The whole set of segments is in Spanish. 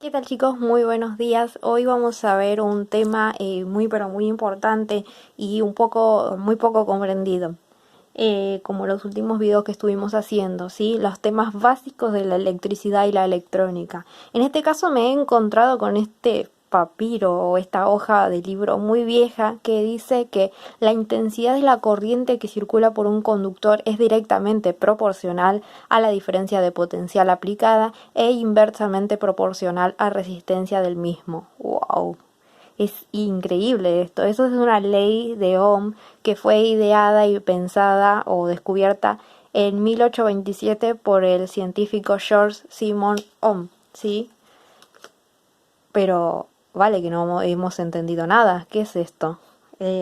¿Qué tal, chicos? Muy buenos días. Hoy vamos a ver un tema muy pero muy importante y muy poco comprendido, como los últimos videos que estuvimos haciendo, ¿sí? Los temas básicos de la electricidad y la electrónica. En este caso me he encontrado con este papiro o esta hoja de libro muy vieja que dice que la intensidad de la corriente que circula por un conductor es directamente proporcional a la diferencia de potencial aplicada e inversamente proporcional a resistencia del mismo. ¡Wow! Es increíble esto. Eso es una ley de Ohm que fue ideada y pensada o descubierta en 1827 por el científico George Simon Ohm, ¿sí? Pero vale que no hemos entendido nada. ¿Qué es esto?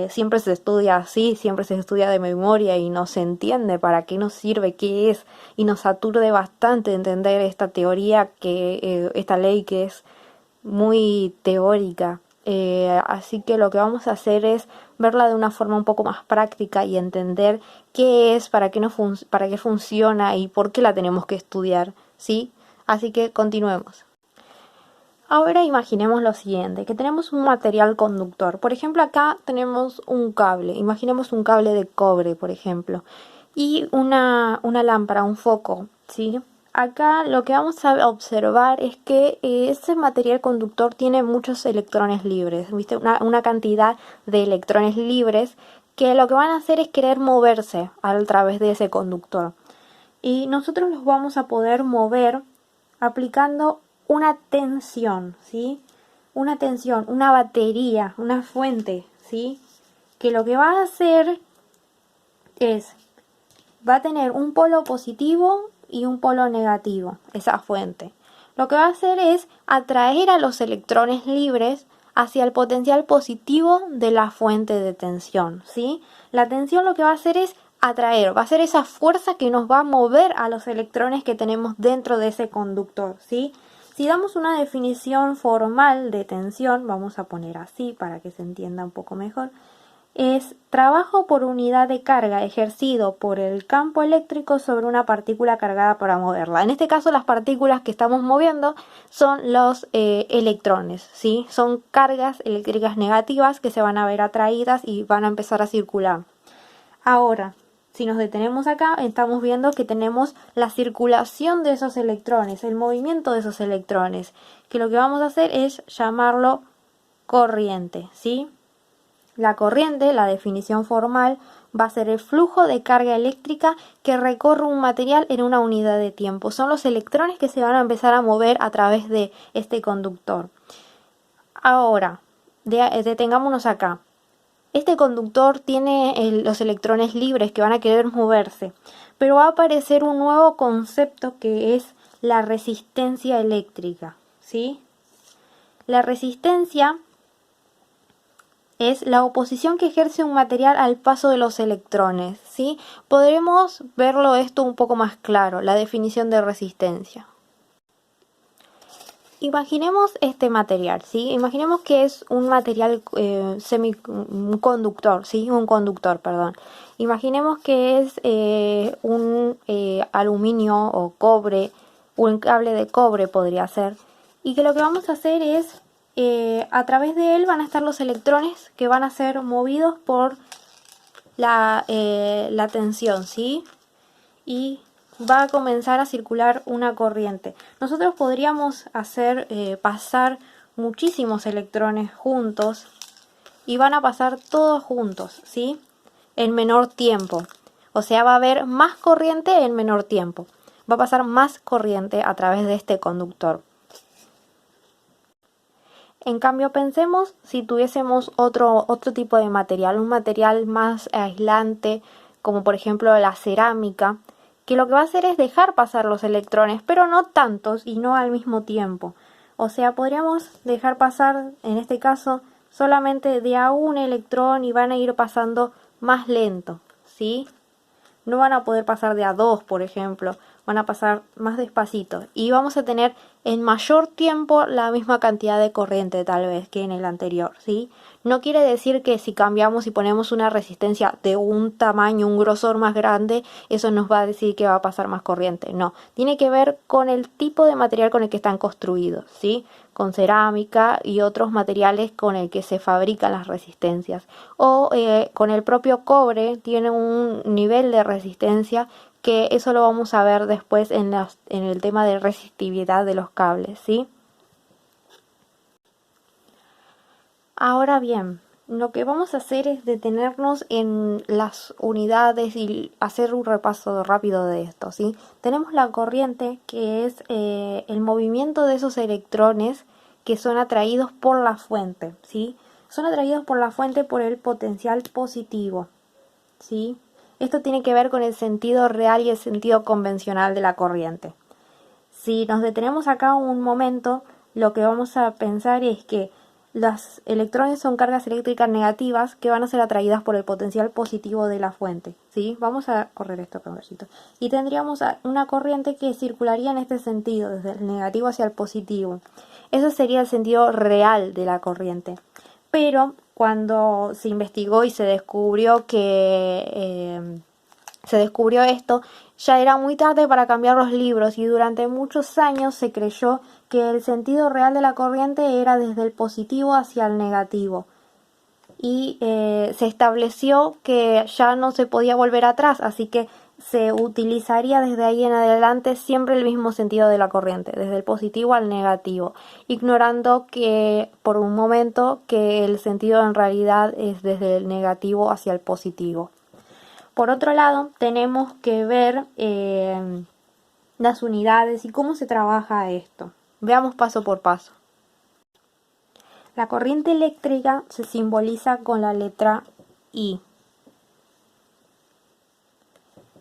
Siempre se estudia así, siempre se estudia de memoria y no se entiende para qué nos sirve, qué es, y nos aturde bastante entender esta teoría, esta ley que es muy teórica. Así que lo que vamos a hacer es verla de una forma un poco más práctica y entender qué es, para qué, para qué funciona y por qué la tenemos que estudiar, ¿sí? Así que continuemos. Ahora imaginemos lo siguiente, que tenemos un material conductor. Por ejemplo, acá tenemos un cable. Imaginemos un cable de cobre, por ejemplo. Y una lámpara, un foco, ¿sí? Acá lo que vamos a observar es que ese material conductor tiene muchos electrones libres, ¿viste? Una cantidad de electrones libres que lo que van a hacer es querer moverse a través de ese conductor. Y nosotros los vamos a poder mover aplicando una tensión, ¿sí? Una tensión, una batería, una fuente, ¿sí? Que lo que va a hacer es, va a tener un polo positivo y un polo negativo, esa fuente. Lo que va a hacer es atraer a los electrones libres hacia el potencial positivo de la fuente de tensión, ¿sí? La tensión lo que va a hacer es atraer, va a ser esa fuerza que nos va a mover a los electrones que tenemos dentro de ese conductor, ¿sí? Si damos una definición formal de tensión, vamos a poner así para que se entienda un poco mejor, es trabajo por unidad de carga ejercido por el campo eléctrico sobre una partícula cargada para moverla. En este caso, las partículas que estamos moviendo son los electrones, ¿sí? Son cargas eléctricas negativas que se van a ver atraídas y van a empezar a circular. Ahora, si nos detenemos acá, estamos viendo que tenemos la circulación de esos electrones, el movimiento de esos electrones, que lo que vamos a hacer es llamarlo corriente, ¿sí? La corriente, la definición formal, va a ser el flujo de carga eléctrica que recorre un material en una unidad de tiempo. Son los electrones que se van a empezar a mover a través de este conductor. Ahora, detengámonos acá. Este conductor tiene los electrones libres que van a querer moverse, pero va a aparecer un nuevo concepto que es la resistencia eléctrica, ¿sí? La resistencia es la oposición que ejerce un material al paso de los electrones, ¿sí? Podremos verlo esto un poco más claro, la definición de resistencia. Imaginemos este material, ¿sí? Imaginemos que es un material un conductor, ¿sí? Un conductor, perdón. Imaginemos que es un aluminio o cobre, un cable de cobre podría ser, y que lo que vamos a hacer es, a través de él van a estar los electrones que van a ser movidos por la tensión, ¿sí? Y va a comenzar a circular una corriente. Nosotros podríamos hacer pasar muchísimos electrones juntos y van a pasar todos juntos, ¿sí? En menor tiempo. O sea, va a haber más corriente en menor tiempo. Va a pasar más corriente a través de este conductor. En cambio, pensemos si tuviésemos otro tipo de material, un material más aislante, como por ejemplo la cerámica, que lo que va a hacer es dejar pasar los electrones, pero no tantos y no al mismo tiempo. O sea, podríamos dejar pasar, en este caso, solamente de a un electrón y van a ir pasando más lento, ¿sí? No van a poder pasar de a dos, por ejemplo. van a pasar más despacito y vamos a tener en mayor tiempo la misma cantidad de corriente tal vez que en el anterior, ¿sí? No quiere decir que si cambiamos y ponemos una resistencia de un tamaño, un grosor más grande, eso nos va a decir que va a pasar más corriente. No, tiene que ver con el tipo de material con el que están construidos, ¿sí? Con cerámica y otros materiales con el que se fabrican las resistencias. O con el propio cobre tiene un nivel de resistencia que eso lo vamos a ver después en el tema de resistividad de los cables, ¿sí? Ahora bien, lo que vamos a hacer es detenernos en las unidades y hacer un repaso rápido de esto, ¿sí? Tenemos la corriente, que es el movimiento de esos electrones que son atraídos por la fuente, ¿sí? Son atraídos por la fuente por el potencial positivo, ¿sí? Esto tiene que ver con el sentido real y el sentido convencional de la corriente. Si nos detenemos acá un momento, lo que vamos a pensar es que los electrones son cargas eléctricas negativas que van a ser atraídas por el potencial positivo de la fuente, ¿sí? Vamos a correr esto acá un versito. Y tendríamos una corriente que circularía en este sentido, desde el negativo hacia el positivo. Eso sería el sentido real de la corriente. Pero cuando se investigó y se descubrió esto, ya era muy tarde para cambiar los libros y durante muchos años se creyó que el sentido real de la corriente era desde el positivo hacia el negativo. Y se estableció que ya no se podía volver atrás, así que se utilizaría desde ahí en adelante siempre el mismo sentido de la corriente, desde el positivo al negativo, ignorando que por un momento que el sentido en realidad es desde el negativo hacia el positivo. Por otro lado, tenemos que ver las unidades y cómo se trabaja esto. Veamos paso por paso. La corriente eléctrica se simboliza con la letra I.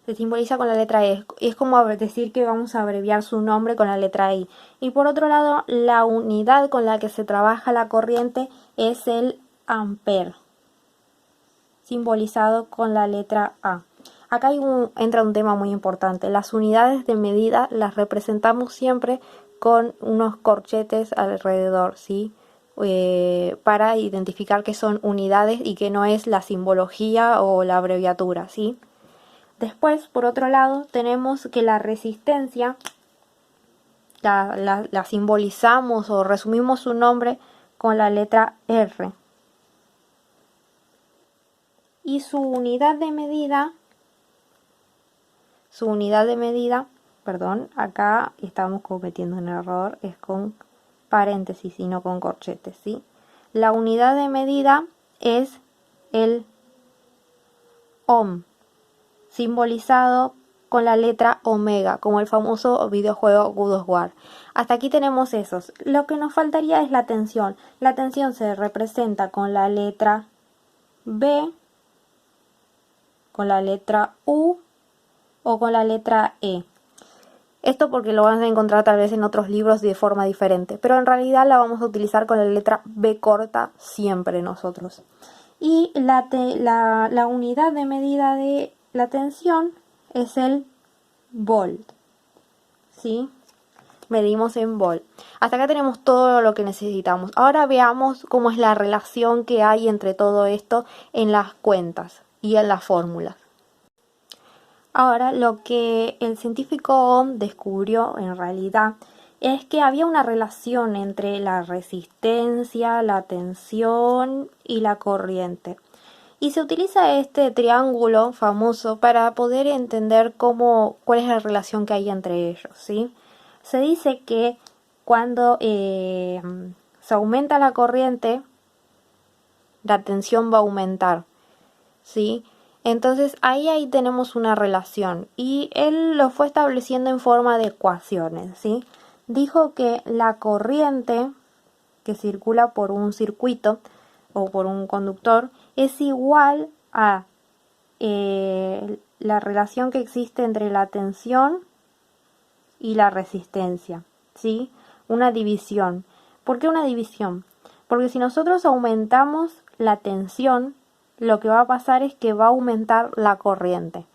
Se simboliza con la letra E. Es como decir que vamos a abreviar su nombre con la letra I. Y por otro lado, la unidad con la que se trabaja la corriente es el ampere, simbolizado con la letra A. Acá entra un tema muy importante. Las unidades de medida las representamos siempre con unos corchetes alrededor, ¿sí? Para identificar que son unidades y que no es la simbología o la abreviatura, ¿sí? Después, por otro lado, tenemos que la resistencia la simbolizamos o resumimos su nombre con la letra R. Y su unidad de medida, acá estamos cometiendo un error, es con paréntesis y no con corchetes, ¿sí? La unidad de medida es el ohm, simbolizado con la letra omega, como el famoso videojuego God of War. Hasta aquí tenemos esos. Lo que nos faltaría es la tensión. La tensión se representa con la letra B, con la letra U o con la letra E. Esto porque lo van a encontrar tal vez en otros libros de forma diferente, pero en realidad la vamos a utilizar con la letra B corta siempre nosotros. Y la unidad de medida de la tensión es el volt, ¿sí? Medimos en volt. Hasta acá tenemos todo lo que necesitamos. Ahora veamos cómo es la relación que hay entre todo esto en las cuentas y en las fórmulas. Ahora, lo que el científico Ohm descubrió en realidad es que había una relación entre la resistencia, la tensión y la corriente. Y se utiliza este triángulo famoso para poder entender cuál es la relación que hay entre ellos, ¿sí? Se dice que cuando se aumenta la corriente, la tensión va a aumentar, ¿sí? Entonces ahí tenemos una relación y él lo fue estableciendo en forma de ecuaciones, ¿sí? Dijo que la corriente que circula por un circuito o por un conductor es igual a la relación que existe entre la tensión y la resistencia, ¿sí? Una división. ¿Por qué una división? Porque si nosotros aumentamos la tensión, lo que va a pasar es que va a aumentar la corriente.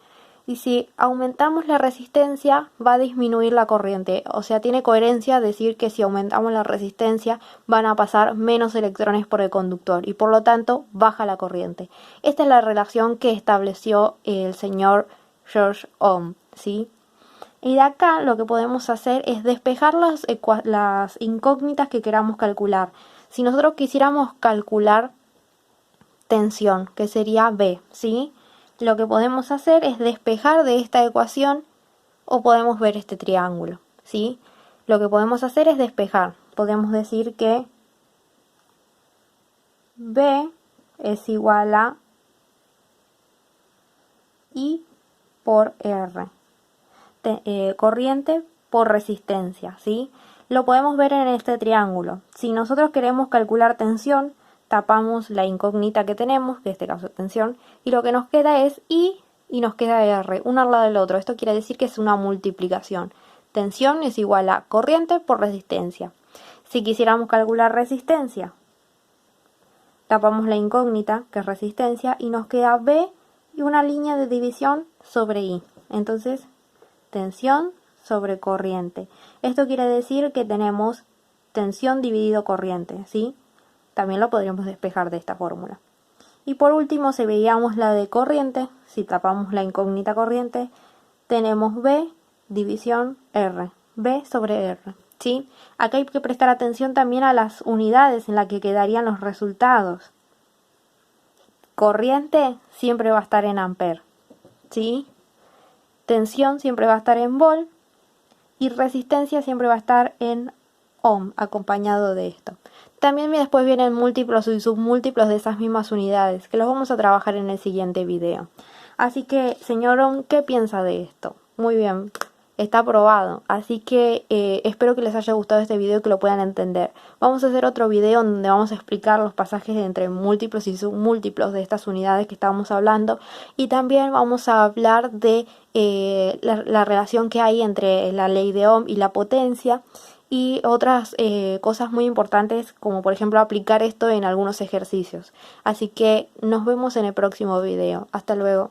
Y si aumentamos la resistencia, va a disminuir la corriente. O sea, tiene coherencia decir que si aumentamos la resistencia, van a pasar menos electrones por el conductor y por lo tanto baja la corriente. Esta es la relación que estableció el señor George Ohm, ¿sí? Y de acá lo que podemos hacer es despejar las incógnitas que queramos calcular. Si nosotros quisiéramos calcular tensión, que sería B, ¿sí? Lo que podemos hacer es despejar de esta ecuación o podemos ver este triángulo, ¿sí? Lo que podemos hacer es despejar. Podemos decir que B es igual a I por R. Corriente por resistencia, ¿sí? Lo podemos ver en este triángulo. Si nosotros queremos calcular tensión, tapamos la incógnita que tenemos, que en este caso es tensión, y lo que nos queda es I y nos queda R, uno al lado del otro. Esto quiere decir que es una multiplicación. Tensión es igual a corriente por resistencia. Si quisiéramos calcular resistencia, tapamos la incógnita, que es resistencia, y nos queda B y una línea de división sobre I. Entonces, tensión sobre corriente. Esto quiere decir que tenemos tensión dividido corriente, ¿sí? También lo podríamos despejar de esta fórmula. Y por último, si veíamos la de corriente, si tapamos la incógnita corriente, tenemos B división R, B sobre R, ¿sí? Acá hay que prestar atención también a las unidades en las que quedarían los resultados. Corriente siempre va a estar en amper, ¿sí? Tensión siempre va a estar en vol y resistencia siempre va a estar en ohm, acompañado de esto. También después vienen múltiplos y submúltiplos de esas mismas unidades, que los vamos a trabajar en el siguiente video. Así que, señor Ohm, ¿qué piensa de esto? Muy bien, está aprobado. Así que espero que les haya gustado este video y que lo puedan entender. Vamos a hacer otro video donde vamos a explicar los pasajes entre múltiplos y submúltiplos de estas unidades que estábamos hablando. Y también vamos a hablar de la relación que hay entre la ley de Ohm y la potencia. Y otras cosas muy importantes, como por ejemplo aplicar esto en algunos ejercicios. Así que nos vemos en el próximo video. Hasta luego.